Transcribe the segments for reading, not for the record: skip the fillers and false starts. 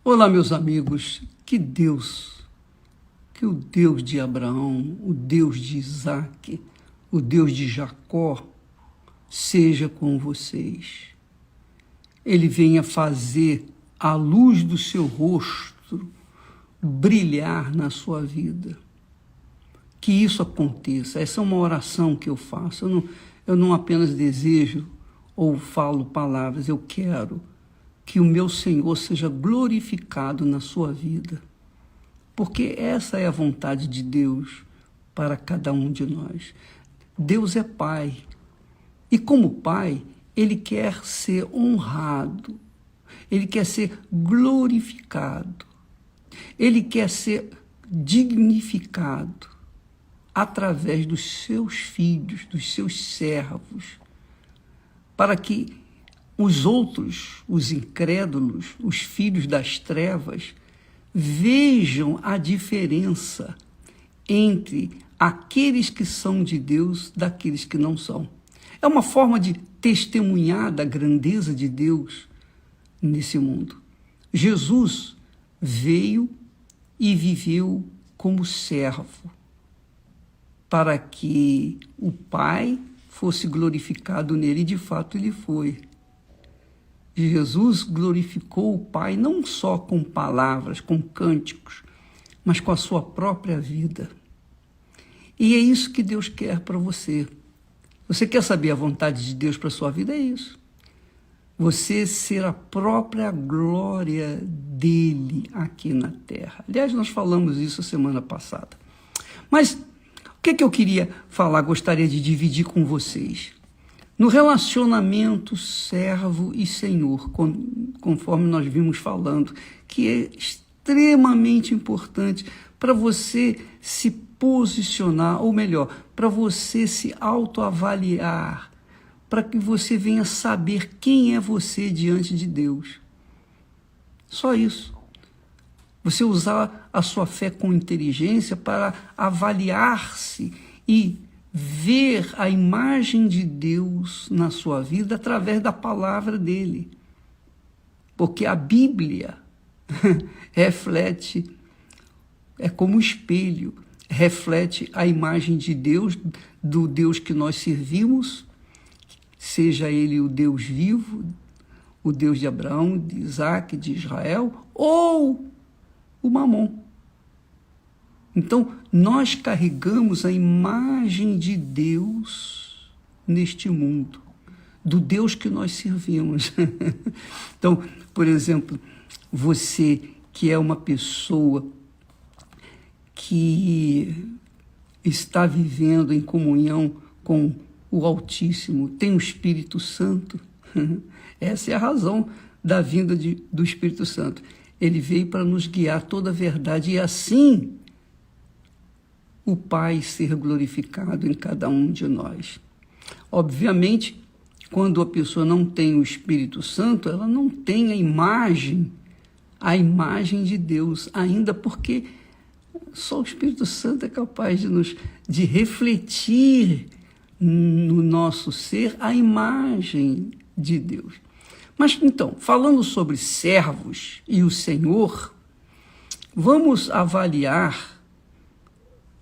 Olá, meus amigos, que o Deus de Abraão, o Deus de Isaac, o Deus de Jacó, seja com vocês. Ele venha fazer a luz do seu rosto brilhar na sua vida. Que isso aconteça. Essa é uma oração que eu faço. Eu não apenas desejo ou falo palavras, eu quero que o meu Senhor seja glorificado na sua vida. Porque essa é a vontade de Deus para cada um de nós. Deus é Pai. E como Pai, Ele quer ser honrado. Ele quer ser glorificado. Ele quer ser dignificado através dos seus filhos, dos seus servos, para que os outros, os incrédulos, os filhos das trevas, vejam a diferença entre aqueles que são de Deus daqueles que não são. É uma forma de testemunhar da grandeza de Deus nesse mundo. Jesus veio e viveu como servo, para que o Pai fosse glorificado nele, e de fato ele foi. Jesus glorificou o Pai não só com palavras, com cânticos, mas com a sua própria vida. E é isso que Deus quer para você. Você quer saber a vontade de Deus para a sua vida? É isso. Você ser a própria glória dele aqui na terra. Aliás, nós falamos isso semana passada. Mas o que eu queria falar, gostaria de dividir com vocês? No relacionamento servo e senhor, conforme nós vimos falando, que é extremamente importante para você se posicionar, ou melhor, para você se autoavaliar, para que você venha saber quem é você diante de Deus. Só isso. Você usar a sua fé com inteligência para avaliar-se e ver a imagem de Deus na sua vida através da palavra dele. Porque a Bíblia reflete, é como um espelho, reflete a imagem de Deus, do Deus que nós servimos, seja ele o Deus vivo, o Deus de Abraão, de Isaac, de Israel, ou o Mamon. Então, nós carregamos a imagem de Deus neste mundo, do Deus que nós servimos. Então, por exemplo, você que é uma pessoa que está vivendo em comunhão com o Altíssimo, tem o Espírito Santo, essa é a razão da vinda do Espírito Santo. Ele veio para nos guiar toda a verdade e assim o Pai ser glorificado em cada um de nós. Obviamente, quando a pessoa não tem o Espírito Santo, ela não tem a imagem de Deus, ainda porque só o Espírito Santo é capaz de refletir no nosso ser a imagem de Deus. Mas então, falando sobre servos e o Senhor, vamos avaliar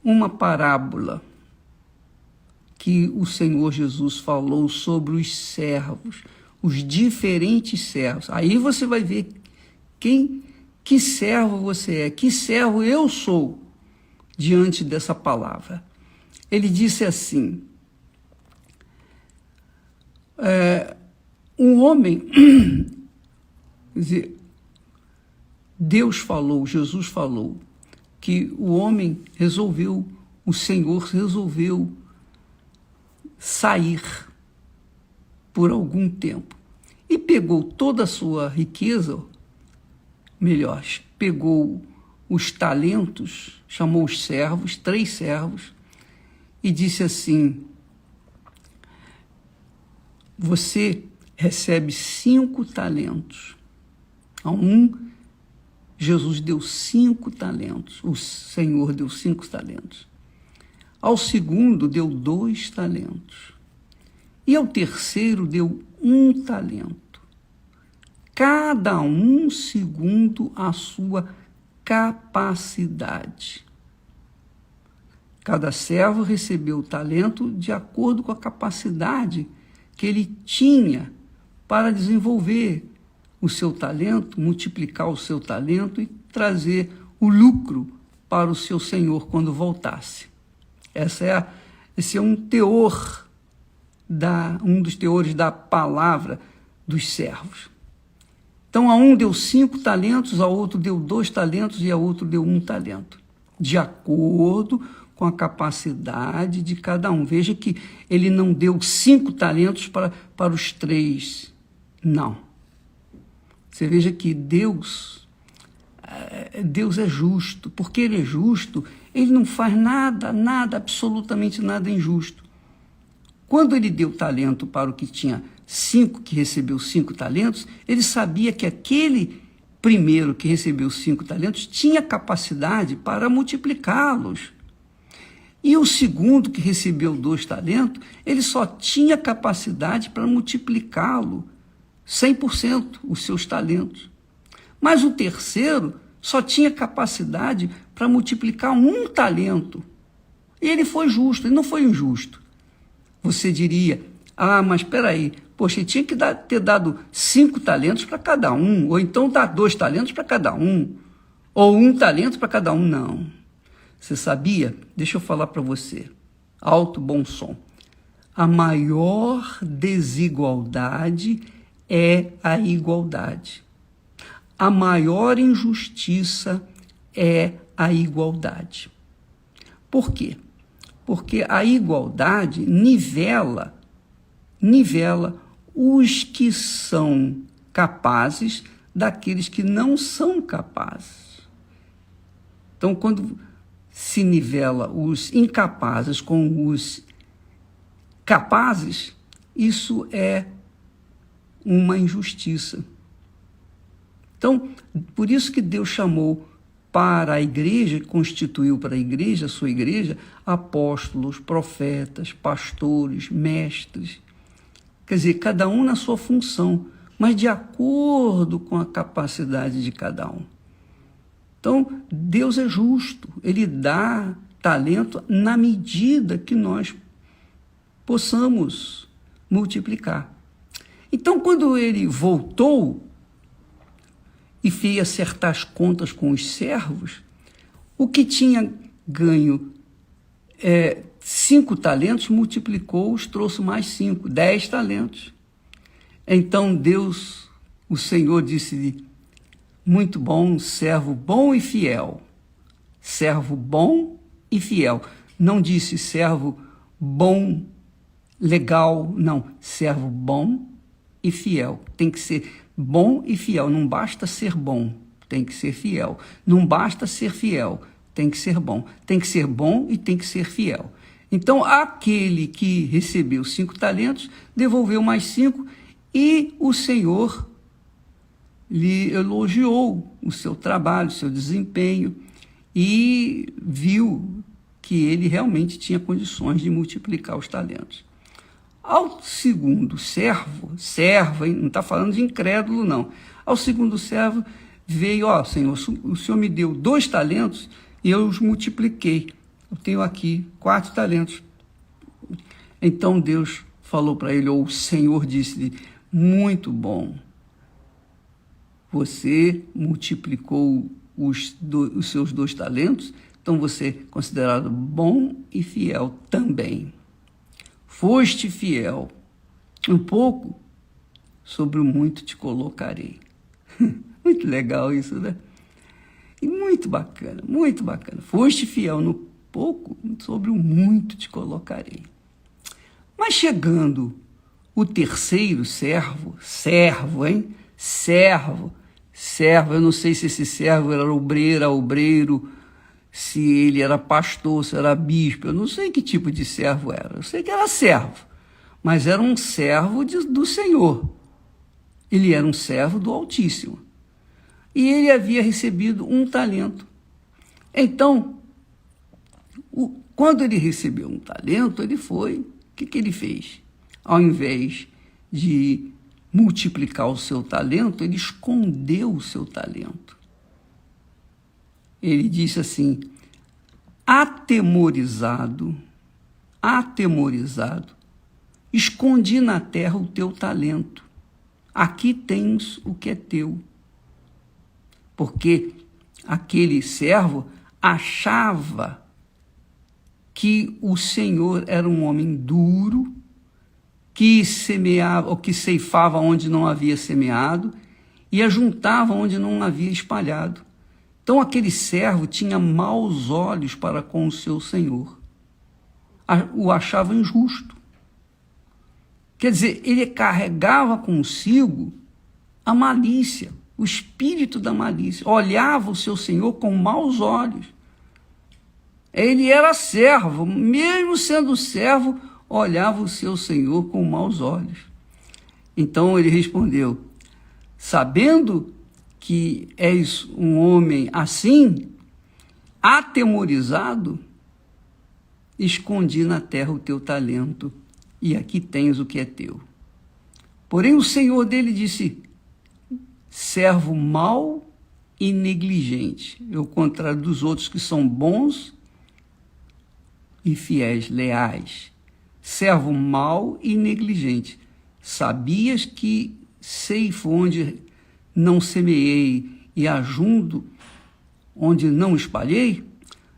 uma parábola que o Senhor Jesus falou sobre os servos, os diferentes servos. Aí você vai ver que servo você é, que servo eu sou diante dessa palavra. Ele disse assim, um homem, quer dizer, Deus falou, Jesus falou, que o homem o Senhor resolveu sair por algum tempo e pegou toda a sua riqueza, melhor, pegou os talentos, chamou os servos, 3 servos, e disse assim, você recebe 5 talentos. A Jesus deu 5 talentos, o Senhor deu 5 talentos. Ao segundo deu 2 talentos. E ao terceiro deu 1 talento. cada um segundo a sua capacidade. Cada servo recebeu o talento de acordo com a capacidade que ele tinha para desenvolver o seu talento, multiplicar o seu talento e trazer o lucro para o seu senhor quando voltasse. Esse é um teor, um dos teores da palavra dos servos. Então, a um deu 5 talentos, a outro deu 2 talentos e a outro deu 1 talento, de acordo com a capacidade de cada um. Veja que ele não deu 5 talentos para os 3, não. Você veja que Deus é justo. Porque ele é justo, ele não faz nada, absolutamente nada injusto. Quando ele deu talento para o que tinha 5, que recebeu 5 talentos, ele sabia que aquele primeiro que recebeu 5 talentos tinha capacidade para multiplicá-los. E o segundo, que recebeu 2 talentos, ele só tinha capacidade para multiplicá-lo 100%, os seus talentos. Mas o terceiro só tinha capacidade para multiplicar 1 talento. E ele foi justo, ele não foi injusto. Você diria, mas espera aí, poxa, ele tinha que ter dado 5 talentos para cada um, ou então dar 2 talentos para cada um, ou 1 talento para cada um. Não. Você sabia? Deixa eu falar para você. Alto, bom som. A maior desigualdade é a igualdade. A maior injustiça é a igualdade. Por quê? Porque a igualdade nivela os que são capazes daqueles que não são capazes. Então, quando se nivela os incapazes com os capazes, isso é uma injustiça. Então, por isso que Deus chamou para a igreja, constituiu para a igreja, a sua igreja, apóstolos, profetas, pastores, mestres. Quer dizer, cada um na sua função, mas de acordo com a capacidade de cada um. Então, Deus é justo, ele dá talento na medida que nós possamos multiplicar. Então, quando ele voltou e fez acertar as contas com os servos, o que tinha ganho 5 talentos, multiplicou-os, trouxe mais 5, 10 talentos. Então Deus, o Senhor, disse-lhe, muito bom, servo bom e fiel. Servo bom e fiel. Não disse servo bom, legal, não. Servo bom e fiel. Tem que ser bom e fiel. Não basta ser bom, tem que ser fiel. Não basta ser fiel, tem que ser bom. Tem que ser bom e tem que ser fiel. Então, aquele que recebeu 5 talentos, devolveu mais 5 e o Senhor lhe elogiou o seu trabalho, o seu desempenho e viu que ele realmente tinha condições de multiplicar os talentos. Ao segundo servo, não está falando de incrédulo, não. Ao segundo servo veio, Senhor, o Senhor me deu 2 talentos e eu os multipliquei. Eu tenho aqui 4 talentos. Então Deus falou para ele, ou o Senhor disse-lhe, muito bom. Você multiplicou os seus 2 talentos, então você é considerado bom e fiel também. Foste fiel, um pouco, sobre o muito te colocarei. Muito legal isso, né? E muito bacana, muito bacana. Foste fiel no pouco, sobre o muito te colocarei. Mas chegando o terceiro servo, eu não sei se esse servo era obreiro, se ele era pastor, se era bispo, eu não sei que tipo de servo era, eu sei que era servo, mas era um servo do Senhor, ele era um servo do Altíssimo, e ele havia recebido 1 talento. Então, quando ele recebeu 1 talento, ele foi, o que ele fez? Ao invés de multiplicar o seu talento, ele escondeu o seu talento. Ele disse assim: atemorizado, escondi na terra o teu talento. Aqui tens o que é teu. Porque aquele servo achava que o Senhor era um homem duro, que semeava, ou que ceifava onde não havia semeado e ajuntava onde não havia espalhado. Então aquele servo tinha maus olhos para com o seu senhor. O achava injusto. Quer dizer, ele carregava consigo a malícia, o espírito da malícia. Olhava o seu senhor com maus olhos. Ele era servo, mesmo sendo servo, olhava o seu senhor com maus olhos. Então ele respondeu: sabendo que és um homem assim, atemorizado, escondi na terra o teu talento, e aqui tens o que é teu. Porém o senhor dele disse: servo mau e negligente, ao contrário dos outros que são bons e fiéis, leais. Servo mau e negligente, sabias que ceifo onde não semeei e ajunto onde não espalhei?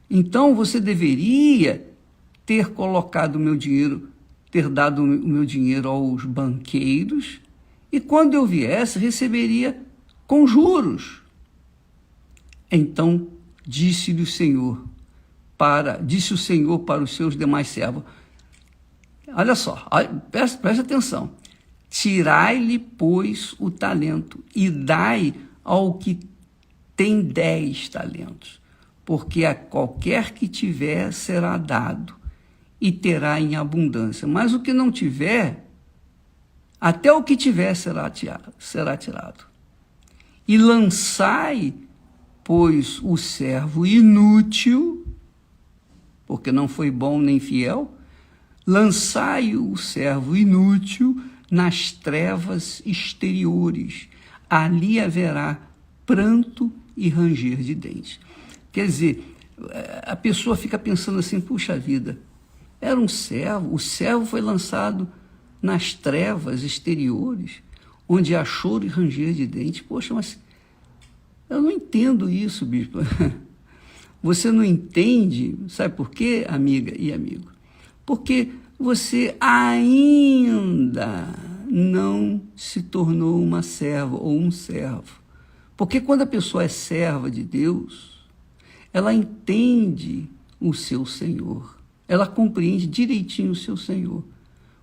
Então você deveria ter colocado o meu dinheiro, ter dado o meu dinheiro aos banqueiros, e quando eu viesse, receberia com juros. Então disse o Senhor para os seus demais servos: olha só, preste atenção. Tirai-lhe, pois, o talento e dai ao que tem 10 talentos, porque a qualquer que tiver será dado e terá em abundância. Mas o que não tiver, até o que tiver será tirado. E lançai, pois, o servo inútil, porque não foi bom nem fiel, lançai o servo inútil nas trevas exteriores. Ali haverá pranto e ranger de dentes. Quer dizer, a pessoa fica pensando assim: puxa vida, era um servo, o servo foi lançado nas trevas exteriores, onde há choro e ranger de dentes. Poxa, mas eu não entendo isso, bispo. Você não entende, sabe por quê, amiga e amigo? Porque você ainda não se tornou uma serva ou um servo. Porque quando a pessoa é serva de Deus, ela entende o seu Senhor. Ela compreende direitinho o seu Senhor.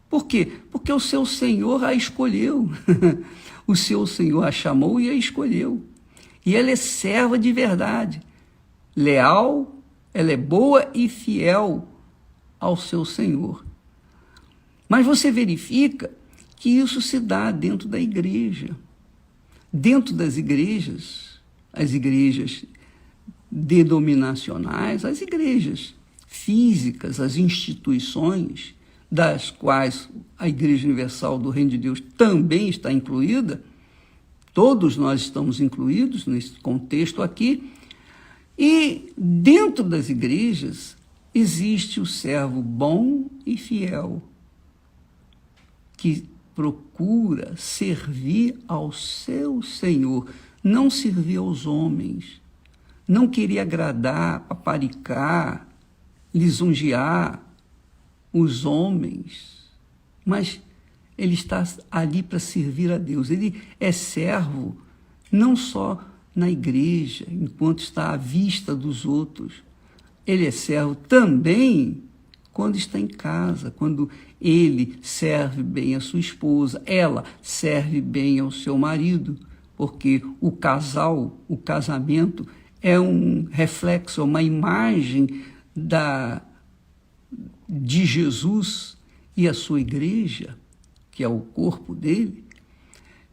Por quê? Porque o seu Senhor a escolheu. O seu Senhor a chamou e a escolheu. E ela é serva de verdade. Leal, ela é boa e fiel ao seu Senhor. Mas você verifica que isso se dá dentro da igreja. Dentro das igrejas, as igrejas denominacionais, as igrejas físicas, as instituições, das quais a Igreja Universal do Reino de Deus também está incluída, todos nós estamos incluídos nesse contexto aqui, e dentro das igrejas existe o servo bom e fiel, que procura servir ao seu Senhor, não servir aos homens, não querer agradar, paparicar, lisonjear os homens, mas ele está ali para servir a Deus. Ele é servo não só na igreja, enquanto está à vista dos outros. Ele é servo também quando está em casa, quando ele serve bem a sua esposa, ela serve bem ao seu marido, porque o casamento é um reflexo, é uma imagem de Jesus e a sua igreja, que é o corpo dele.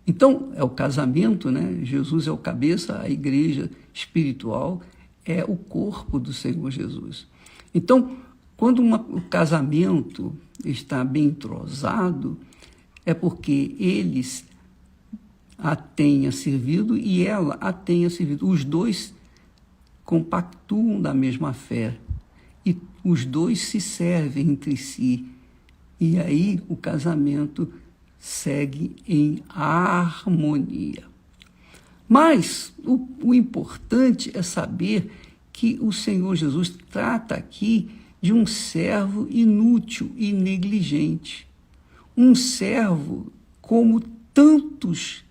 Então, é o casamento, né? Jesus é o cabeça, a igreja espiritual é o corpo do Senhor Jesus. Então, quando o casamento está bem entrosado, é porque eles a tenha servido e ela a tenha servido. Os dois compactuam da mesma fé e os dois se servem entre si. E aí o casamento segue em harmonia. Mas o importante é saber que o Senhor Jesus trata aqui de um servo inútil e negligente. Um servo como tantos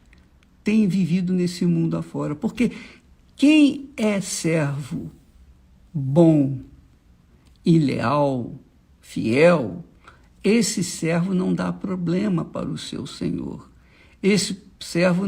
têm vivido nesse mundo afora. Porque quem é servo bom e leal, fiel, esse servo não dá problema para o seu senhor. Esse servo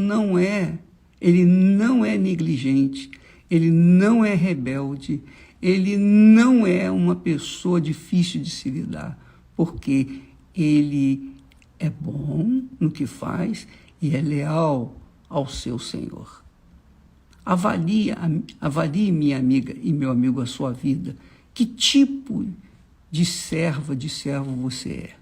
ele não é negligente, ele não é rebelde, ele não é uma pessoa difícil de se lidar, porque ele é bom no que faz e é leal ao seu senhor. Avalie, minha amiga e meu amigo, a sua vida. Que tipo de servo você é?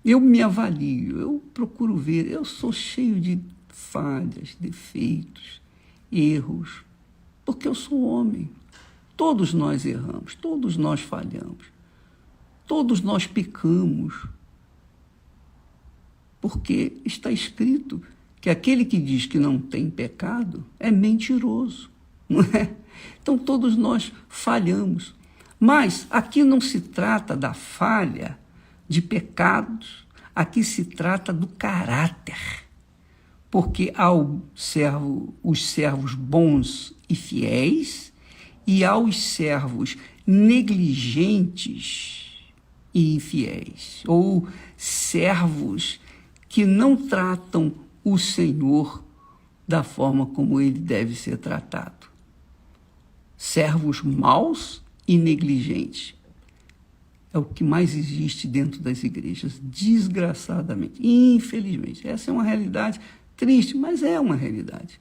Eu me avalio, eu procuro ver, eu sou cheio de falhas, defeitos, erros, porque eu sou homem. Todos nós erramos, todos nós falhamos, todos nós pecamos, porque está escrito que aquele que diz que não tem pecado é mentiroso, não é? Então todos nós falhamos, mas aqui não se trata da falha de pecados, aqui se trata do caráter, porque há os servos bons e fiéis e há os servos negligentes e infiéis, ou servos que não tratam o Senhor da forma como ele deve ser tratado. Servos maus e negligentes. É o que mais existe dentro das igrejas, desgraçadamente, infelizmente. Essa é uma realidade triste, mas é uma realidade.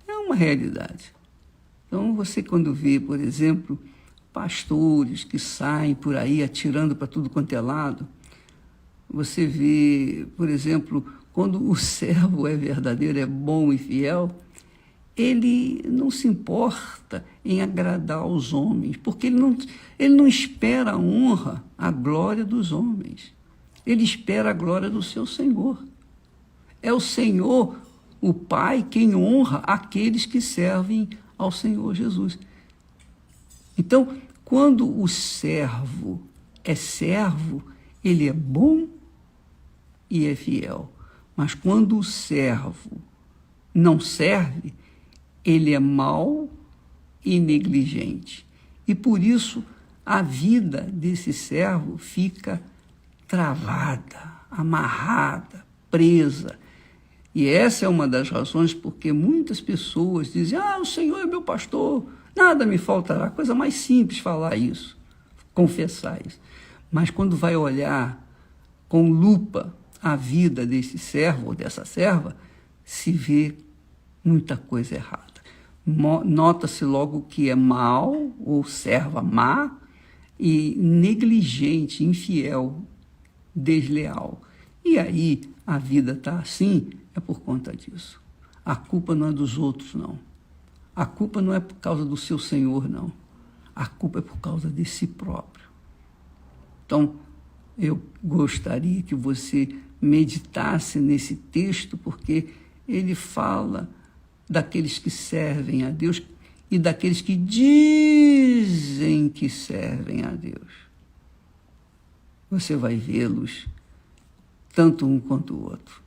É uma realidade. Então, você quando vê, por exemplo, pastores que saem por aí atirando para tudo quanto é lado, você vê, por exemplo, quando o servo é verdadeiro, é bom e fiel, ele não se importa em agradar aos homens, porque ele não espera a honra, a glória dos homens. Ele espera a glória do seu Senhor. É o Senhor, o Pai, quem honra aqueles que servem ao Senhor Jesus. Então, quando o servo é servo, ele é bom e é fiel. Mas quando o servo não serve, ele é mau e negligente. E por isso a vida desse servo fica travada, amarrada, presa. E essa é uma das razões porque muitas pessoas dizem: o Senhor é meu pastor, nada me faltará. Coisa mais simples falar isso, confessar isso. Mas quando vai olhar com lupa a vida desse servo ou dessa serva, se vê muita coisa errada. Nota-se logo que é mau, ou serva má, e negligente, infiel, desleal. E aí a vida está assim, é por conta disso. A culpa não é dos outros, não. A culpa não é por causa do seu Senhor, não. A culpa é por causa de si próprio. Então, eu gostaria que você meditasse nesse texto, porque ele fala daqueles que servem a Deus e daqueles que dizem que servem a Deus. Você vai vê-los, tanto um quanto o outro,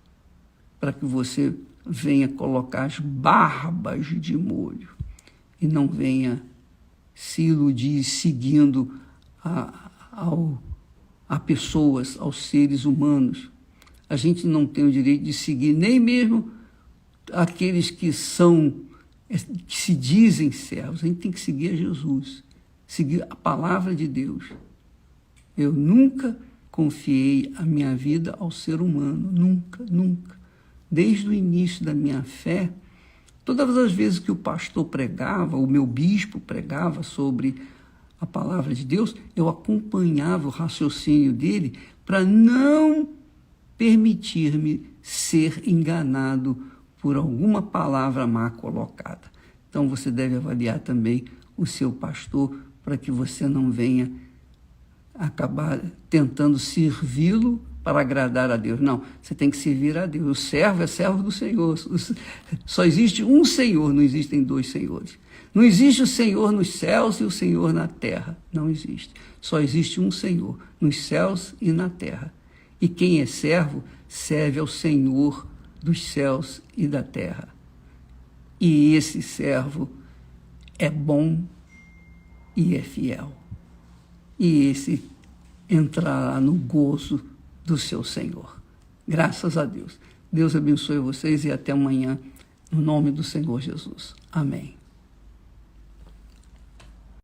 para que você venha colocar as barbas de molho e não venha se iludir seguindo a pessoas, aos seres humanos. A gente não tem o direito de seguir nem mesmo aqueles que se dizem servos. A gente tem que seguir a Jesus, seguir a palavra de Deus. Eu nunca confiei a minha vida ao ser humano, nunca, nunca. Desde o início da minha fé, todas as vezes que o pastor pregava, o meu bispo pregava sobre a palavra de Deus, eu acompanhava o raciocínio dele para não permitir-me ser enganado por alguma palavra má colocada. Então você deve avaliar também o seu pastor para que você não venha acabar tentando servi-lo para agradar a Deus. Não, você tem que servir a Deus. O servo é servo do Senhor. Só existe um Senhor, não existem dois senhores. Não existe o Senhor nos céus e o Senhor na terra. Não existe. Só existe um Senhor, nos céus e na terra. E quem é servo, serve ao Senhor dos céus e da terra. E esse servo é bom e é fiel. E esse entrará no gozo do seu Senhor. Graças a Deus. Deus abençoe vocês e até amanhã, no nome do Senhor Jesus. Amém.